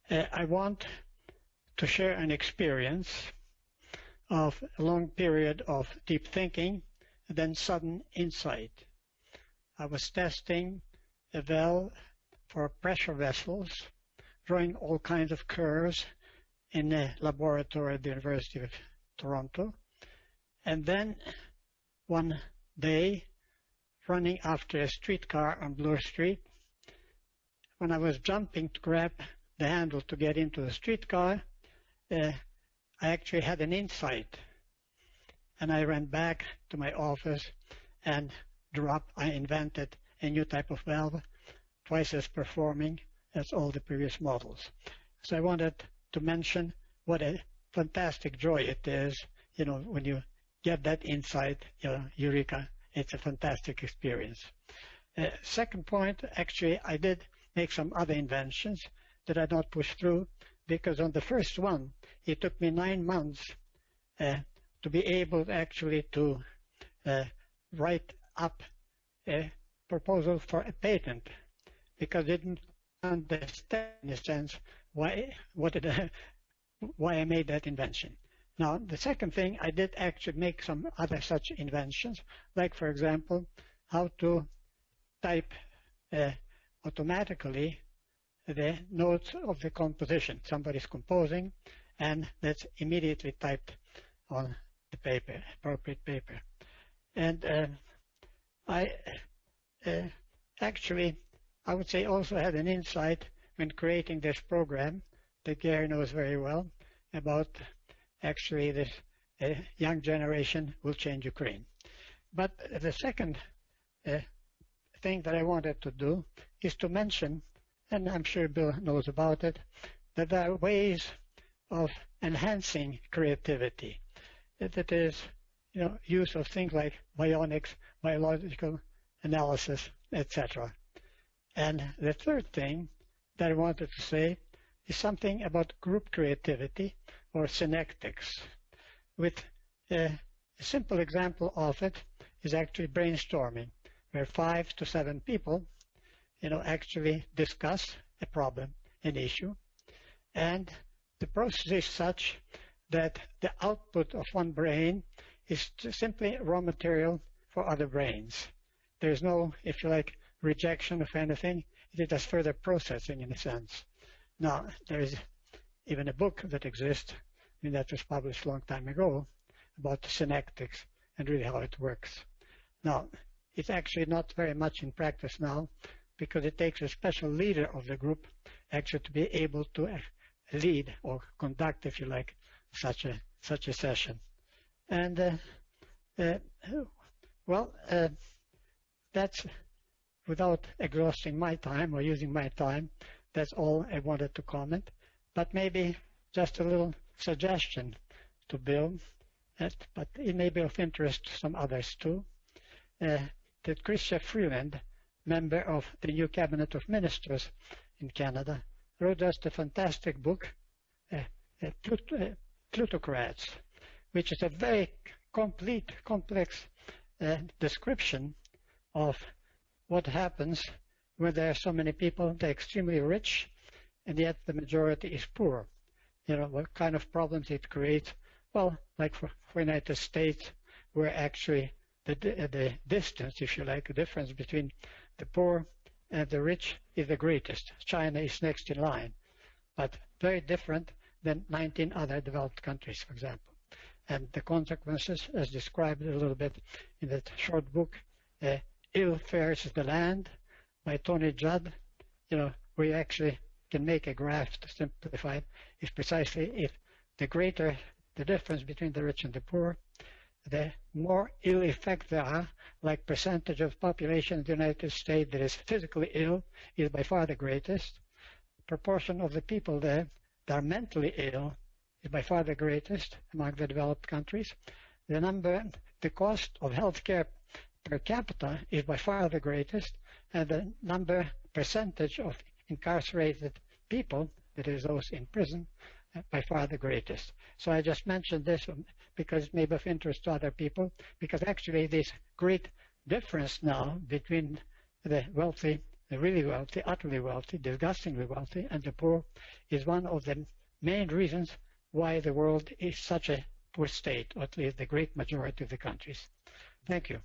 I want to share an experience of a long period of deep thinking and then sudden insight. I was testing a valve for pressure vessels, drawing all kinds of curves in a laboratory at the University of Toronto. And then one day, running after a streetcar on Bloor Street, when I was jumping to grab the handle to get into the streetcar, I actually had an insight. And I ran back to my office and I invented a new type of valve, twice as performing as all the previous models. So I wanted to mention what a fantastic joy it is, when you get that insight, eureka, it's a fantastic experience. Second point, actually, I did make some other inventions that I not pushed through, because on the first one, it took me 9 months to be able actually to write up a proposal for a patent, because I didn't understand, in a sense, why I made that invention. Now, the second thing, I did actually make some other such inventions, like, for example, how to type automatically the notes of the composition. Somebody's composing, and that's immediately typed on the paper, appropriate paper. And I would say also had an insight when creating this program that Gary knows very well about actually this young generation will change Ukraine. But the second thing that I wanted to do is to mention, and I'm sure Bill knows about it, that there are ways of enhancing creativity. That is, use of things like bionics, biological analysis, etc. And the third thing that I wanted to say is something about group creativity or synectics. With a simple example of it is actually brainstorming, where 5 to 7 people, actually discuss a problem, an issue, and the process is such that the output of one brain is simply raw material for other brains. There's no, if you like, rejection of anything. It is just further processing in a sense. Now, there is even a book that exists, that was published a long time ago, about synectics and really how it works. Now, it's actually not very much in practice now, because it takes a special leader of the group actually to be able to lead or conduct, if you like, such a session. And that's, without exhausting my time or using my time, that's all I wanted to comment. But maybe just a little suggestion to Bill, but it may be of interest to some others too, that Chrystia Freeland, member of the new Cabinet of Ministers in Canada, wrote just a fantastic book, Plutocrats, which is a very complete, complex description of what happens when there are so many people. They're extremely rich, and yet the majority is poor. What kind of problems it creates? Well, like for United States, where actually the distance, if you like, the difference between the poor and the rich is the greatest. China is next in line, but very different than 19 other developed countries, for example. And the consequences, as described a little bit in that short book, Ill Fares the Land by Tony Judd, we actually can make a graph to simplify it, is precisely if the greater the difference between the rich and the poor, the more ill effect there are, like percentage of population in the United States that is physically ill is by far the greatest. Proportion of the people there that are mentally ill is by far the greatest among the developed countries. The cost of healthcare per capita is by far the greatest, and the percentage of incarcerated people, that is those in prison, by far the greatest. So I just mentioned this because it may be of interest to other people, because actually this great difference now between the wealthy the really wealthy, utterly wealthy, disgustingly wealthy, and the poor is one of the main reasons why the world is such a poor state, or at least the great majority of the countries. Thank you.